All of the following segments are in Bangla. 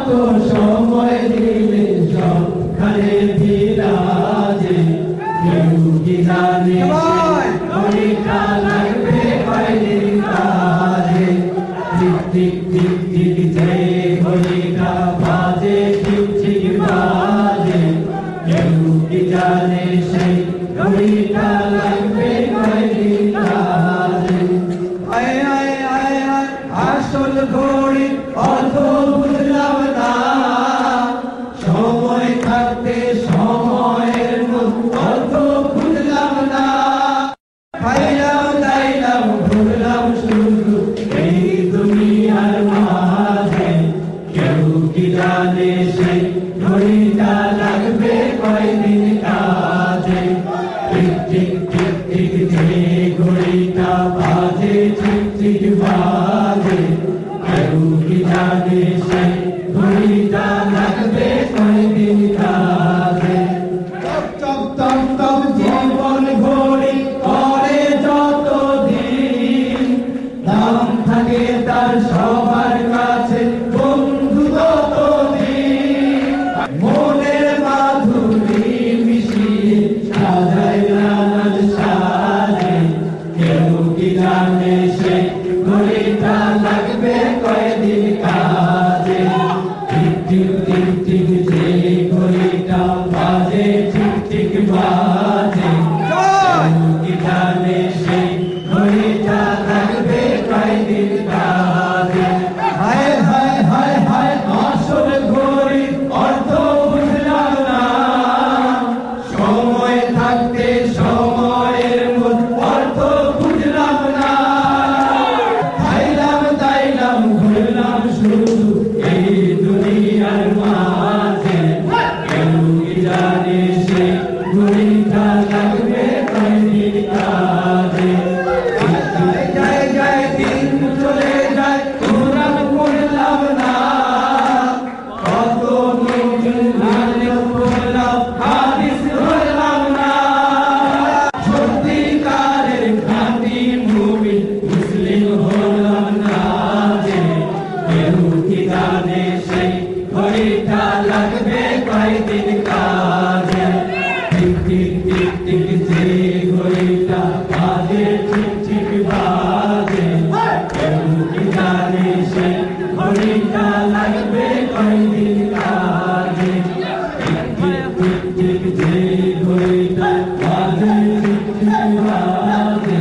তো সময় দিলে সবখানে বিরাজে, কেউ কি জানে ঘড়িটা লাগবে কয়দিন কাজে। টিক টিক টিক টিক যে ঘড়িটা বাজে, ঠিক ঠিক বাজে, কেউ কি জানে সেই ঘড়িটা লাগবে কয়দিন কাজে। আয় আয় আয় আয় আসল ঘড়ি অর্থ বুঝলাম না, সময় থাকতে সময়ের অর্থ বুঝলাম না। খাইলাম দাইলাম ঘুরলাম শুধু এই দুনিয়ার মাঝে, কেউ কি জানে সেই ঘড়িটা লাগবে কয়দিন কাজে। টিক টিক টিক টিক যে ঘড়িটা বাজে, ঠিক ঠিক বাজে, কেউ কি জানে সেই ঘড়িটা লাগবে কয়দিন কাজে। টপ টপ টপ টপ জীবন ঘড়ি করে যত দিন, দাম থাকে তার সবার কাছে বন্ধু তত দিন। মনের মাধুরী মিশিয়ে সাজায় নানান সাজে, কেউ কি জানে সেই ঘড়িটা লাগবে কয়দিন কাজে। টিক টিক টিক টিক যে ঘড়িটা বাজে, ঠিক ঠিক বাজে, কেউ কি জানে সেই ঘড়িটা লাগবে কয়দিন কাজে। হায় হায় হায় হায় আসল ঘড়ি অর্থ বুঝলাম না, সময় থাকতে সময়ের অর্থ বুঝলাম না। খাইলাম দাইলাম ঘুরলাম শুধু এই দুনিয়ার মাঝে, কেউ কি জানে সেই ঘড়িটা লাগবে কয়দিন কাজে। যায় যায় যায় দিন চলে যায় কোরআন পড়লাম না, কত নতুন আলেম পড়লাম হাদিস ধরলাম না। সত্যিকারের খাঁটি মুমিন মুসলিম হলাম না যে, কেউ কি জানে সেই ঘড়িটা লাগবে কয়দিন কাজে। টিক টিক টিক টিক যে ঘড়িটা বাজে, ঠিক ঠিক বাজে, কেউ কি জানে সেই ঘড়িটা লাগবে কয়দিন কাজে। টিক টিক টিক টিক যে ঘড়িটা বাজে, ঠিক ঠিক বাজে,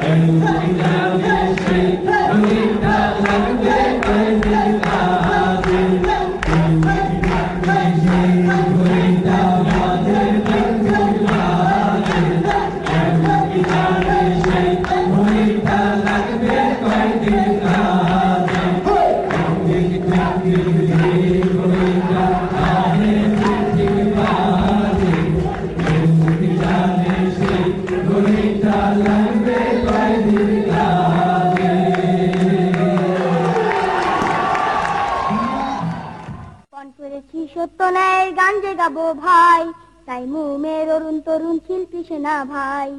কেউ কি জানে সেই ঘড়িটা লাগবে কয়দিন কাজে। কেউ কি জানে সেই ঘড়িটা বাজে, ঠিক ঠিক বাজে, কেউ কি জানে সেই ঘড়িটা লাগবে কয়দিন কাজে। টিক টিক টিক যে ঘড়িটা বাজে, ঠিক ঠিক বাজে, কেউ কি জানে সেই ঘড়িটা লাগবে কয়দিন কাজে। পণ করেছি সত্য ন্যায়ের গান যে গাবো ভাই, তাই মুমের অরুণ তরুণ শিল্পী সেনা ভাই।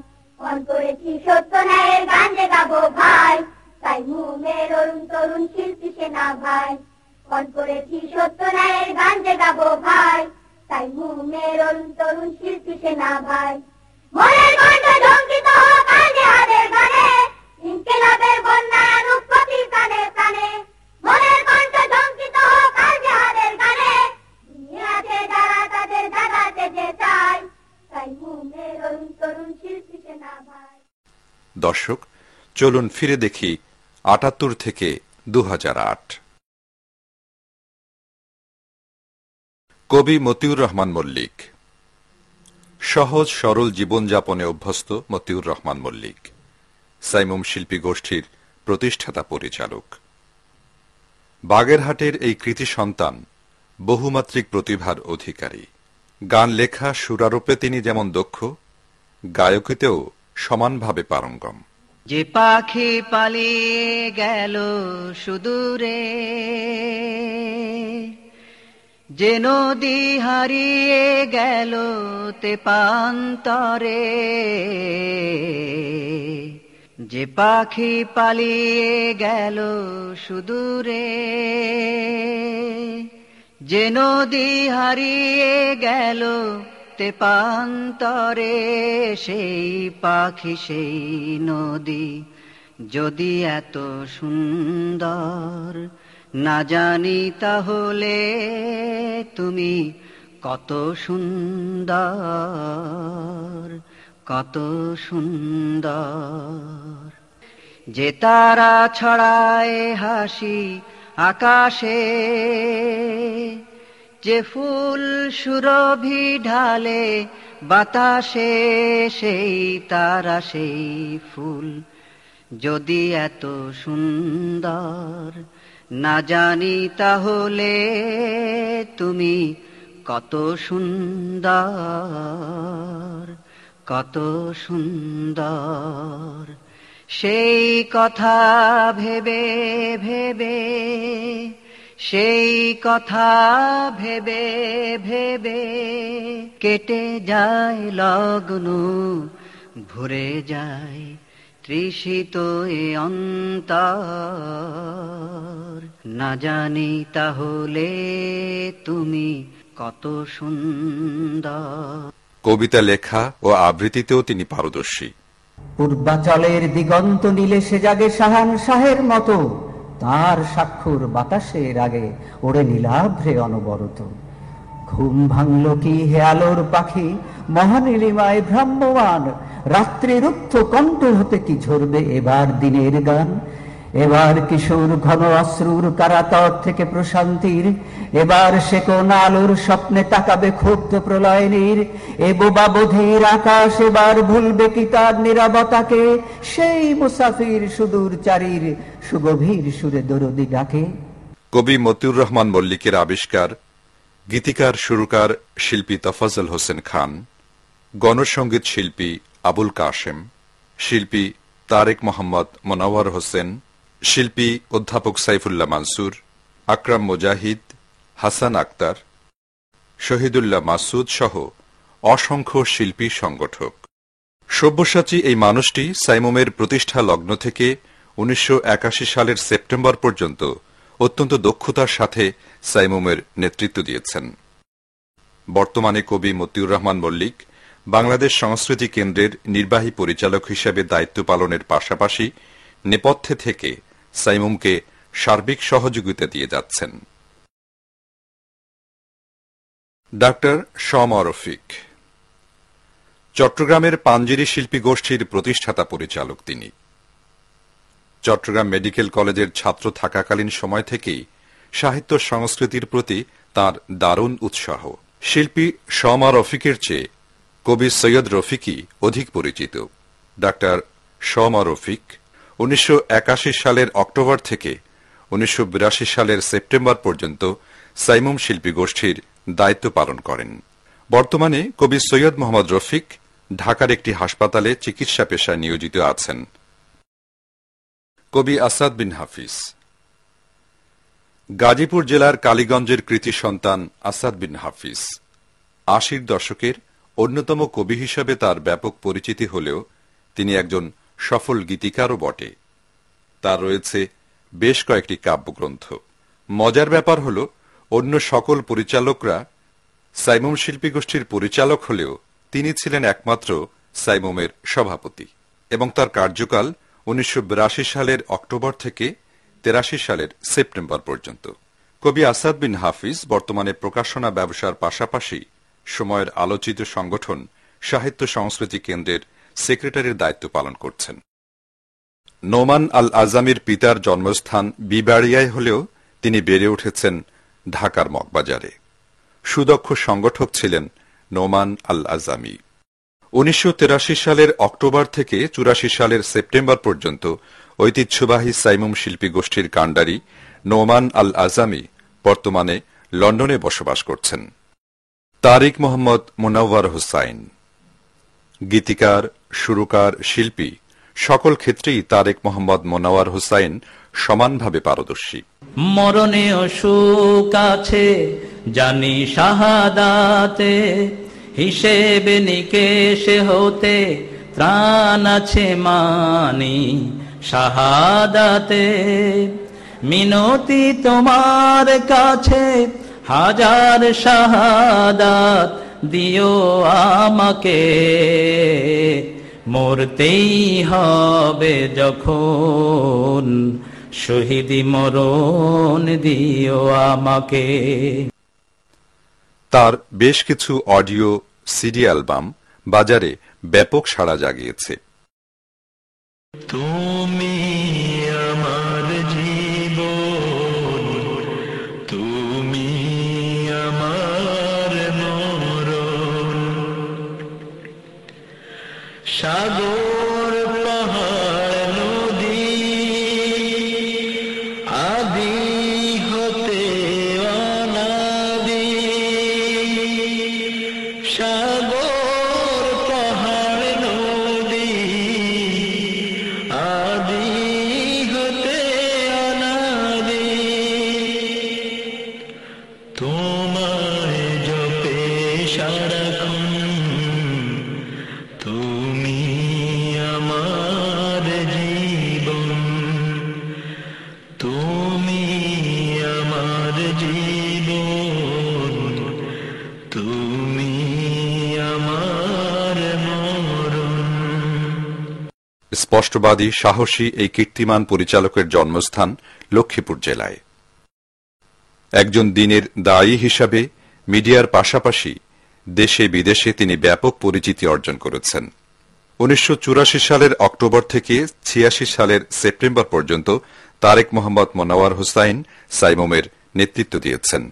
পণ করেছি সত্য ন্যায়ের গান যে গাবো ভাই, তাই মুমের অরুণ তরুণ শিল্পী সেনা ভাই। পণ করেছি সত্য ন্যায়ের গান যে গাবো ভাই, তাই মুমের অরুণ তরুণ শিল্পী সেনা ভাই। মনের কণ্ঠ ঝঙ্কিত হোক আজ জিহাদের গানে, ইনকিলাবের বন্যায় আনুক প্রতি কানে কানে। মনের কণ্ঠ ঝঙ্কিত হোক আজ জিহাদের গানে, দুনিয়াতে যারা তাদের জাগাতে যে চায়, তাই মুমের অরুণ তরুণ শিল্পী সেনা ভাই। দর্শক, চলুন ফিরে দেখি ৭৮ থেকে ২০০৮। কবি মতিউর রহমান মল্লিক। সহজ সরল জীবনযাপনে অভ্যস্ত মতিউর রহমান মল্লিক সাইমুম শিল্পী গোষ্ঠীর প্রতিষ্ঠাতা পরিচালক। বাগেরহাটের এই কৃতি সন্তান বহুমাত্রিক প্রতিভার অধিকারী। গান লেখা সুরারোপে তিনি যেমন দক্ষ, গায়কিতেও সমানভাবে পারঙ্গম। যে পাখি পালিয়ে গেল সুদূরে, যে নদী হারিয়ে গেল তেপান্তরে, যে পাখি পালিয়ে গেল সুদূরে, যে নদী হারিয়ে গেল তেপান্তরে, সেই পাখি সেই নদী যদি এত সুন্দর না জানি, তাহলে তুমি কত সুন্দর, কত সুন্দর। যে তারা ছড়ায় হাসি আকাশে, যে ফুল সুরভি ঢালে বাতাসে, সেই তারা সেই ফুল যদি এত সুন্দর না জানি, তাহলে তুমি কত সুন্দর, কত সুন্দর। সেই কথা ভেবে ভেবে, সেই কথা ভেবে ভেবে কেটে যায় লগ্ন, ভরে যায় তৃষিত এ অন্তর, না জানি তাহলে তুমি কত সুন্দর। কবিতা লেখা ও আবৃত্তিতেও তিনি পারদর্শী। পূর্বাচলের দিগন্ত নীলে সে জাগে শাহান শাহের মতো, তার স্বাক্ষর বাতাসের আগে ওড়ে নীলাভ্রে অনবরত। ঘুম ভাঙল কি হে আলোর পাখি মহানীলিমায় ভ্রাম্যমান, রাত্রি রুদ্ধ কণ্ঠ হতে কি ঝরবে এবার দিনের গান। এবার কিশোর ঘন অশ্রুর কারাতর থেকে প্রশান্তির, এবার সে কোন আলোর স্বপ্নে তাকাবে ক্ষুব্ধ প্রলয়নীর। এ বোবা বধির আকাশ এবার ভুলবে কি তার নীরবতাকে, সেই মুসাফির সুদূর চারির সুগভীর সুরে দরদি ডাকে। কবি মতিউর রহমান মল্লিকের আবিষ্কার গীতিকার সুরকার শিল্পী তফাজ্জল হোসেন খান, গণসঙ্গীত শিল্পী আবুল কাশেম, শিল্পী তারেক মোহাম্মদ মোনাওয়ার হোসেন, শিল্পী অধ্যাপক সাইফুল্লাহ মানসুর, আকরাম মুজাহিদ, হাসান আক্তার, শহীদুল্লাহ মাসুদ সহ অসংখ্য শিল্পী সংগঠক। সব্যসাচী এই মানুষটি সাইমুমের প্রতিষ্ঠা লগ্ন থেকে 1981 সালের সেপ্টেম্বর পর্যন্ত অত্যন্ত দক্ষতার সাথে সাইমুমের নেতৃত্ব দিয়েছেন। বর্তমানে কবি মতিউর রহমান মল্লিক বাংলাদেশ সংস্কৃতি কেন্দ্রের নির্বাহী পরিচালক হিসেবে দায়িত্ব পালনের পাশাপাশি নেপথ্যে থেকে সাইমুমকে সার্বিক সহযোগিতা দিয়ে যাচ্ছেন। ডাক্তার শমা রফিক চট্টগ্রামের পাঞ্জেরী শিল্পী গোষ্ঠীর প্রতিষ্ঠাতা পরিচালক। তিনি চট্টগ্রাম মেডিকেল কলেজের ছাত্র থাকাকালীন সময় থেকেই সাহিত্য সংস্কৃতির প্রতি তাঁর দারুণ উৎসাহ। শিল্পী শমা রফিকের চেয়ে কবি সৈয়দ রফিকই অধিক পরিচিত। ডাক্তার শমা রফিক 1981 সালের অক্টোবর থেকে 1982 সালের সেপ্টেম্বর পর্যন্ত সাইমুম শিল্পী গোষ্ঠীর দায়িত্ব পালন করেন। বর্তমানে কবি সৈয়দ মোহাম্মদ রফিক ঢাকার একটি হাসপাতালে চিকিৎসা পেশায় নিয়োজিত আছেন। কবি আসাদ বিন হাফিজ গাজীপুর জেলার কালীগঞ্জের কৃতি সন্তান আসাদ বিন হাফিজ 80 দশকের অন্যতম কবি হিসেবে তার ব্যাপক পরিচিতি হলেও তিনি একজন সফল গীতিকারও বটে। তার রয়েছে বেশ কয়েকটি কাব্যগ্রন্থ। মজার ব্যাপার হল, অন্য সকল পরিচালকরা সাইমুম শিল্পী গোষ্ঠীর পরিচালক হলেও তিনি ছিলেন একমাত্র সাইমুমের সভাপতি এবং তার কার্যকাল 1982 সালের অক্টোবর থেকে 83 সালের সেপ্টেম্বর পর্যন্ত। কবি আসাদ বিন হাফিজ বর্তমানে প্রকাশনা ব্যবসার পাশাপাশি সময়ের আলোচিত সংগঠন সাহিত্য সংস্কৃতি কেন্দ্রের সেক্রেটারির দায়িত্ব পালন করছেন। নোমান আল আজামির পিতার জন্মস্থান বিবাড়িয়ায় হলেও তিনি বেড়ে উঠেছেন ঢাকার মগবাজারে। সুদক্ষ সংগঠক ছিলেন নোমান আল আজামি। 1983 সালের অক্টোবর থেকে 84 সালের সেপ্টেম্বর পর্যন্ত ঐতিহ্যবাহী সাইমুম শিল্পী গোষ্ঠীর কাণ্ডারি নোমান আল আজামি বর্তমানে লন্ডনে বসবাস করছেন। তারিক মোহাম্মদ মোনাওয়ার হোসাইন গীতিকার, সুরকার, শিল্পী সকল ক্ষেত্রেই তারেক মোহাম্মদ মোনাওয়ার হোসাইন সমানভাবে পারদর্শী। মরণেও সুখ আছে জানি শাহাদাতে, হিসেবে নিকেশে হতে ত্রাণ আছে মানি শাহাদাতে। মিনতি তোমার কাছে হাজার শাহাদাত দিও আমাকে, মরতেই হবে যখন শহীদি মরণ দিও আমাকে। তার বেশ কিছু অডিও সিডি অ্যালবাম বাজারে ব্যাপক সাড়া জাগিয়েছে। তুমি আমার জীবন, তুমি আমার মরণ, সাগর পাহাড় নদী আদি হতে অনাদি, সাগর পাহাড় নদী আদি হতে অনাদি, তোমায় জপে সারাক্ষণ, তুমি আমার জীবন, তুমি আমার জীবন, তুমি আমার মরণ। স্পষ্টবাদী সাহসী এই কীর্তিমান পরিচালকের জন্মস্থান লক্ষ্মীপুর জেলায়। একজন দিনের দায়ী হিসাবে মিডিয়ার পাশাপাশি দেশে বিদেশে তিনি ব্যাপক পরিচিতি অর্জন করেছেন। 1984 সালের অক্টোবর থেকে 86 সালের সেপ্টেম্বর পর্যন্ত তারেক মোহাম্মদ মনোয়ার হোসাইন সাইমুমের নেতৃত্ব দিয়েছেন।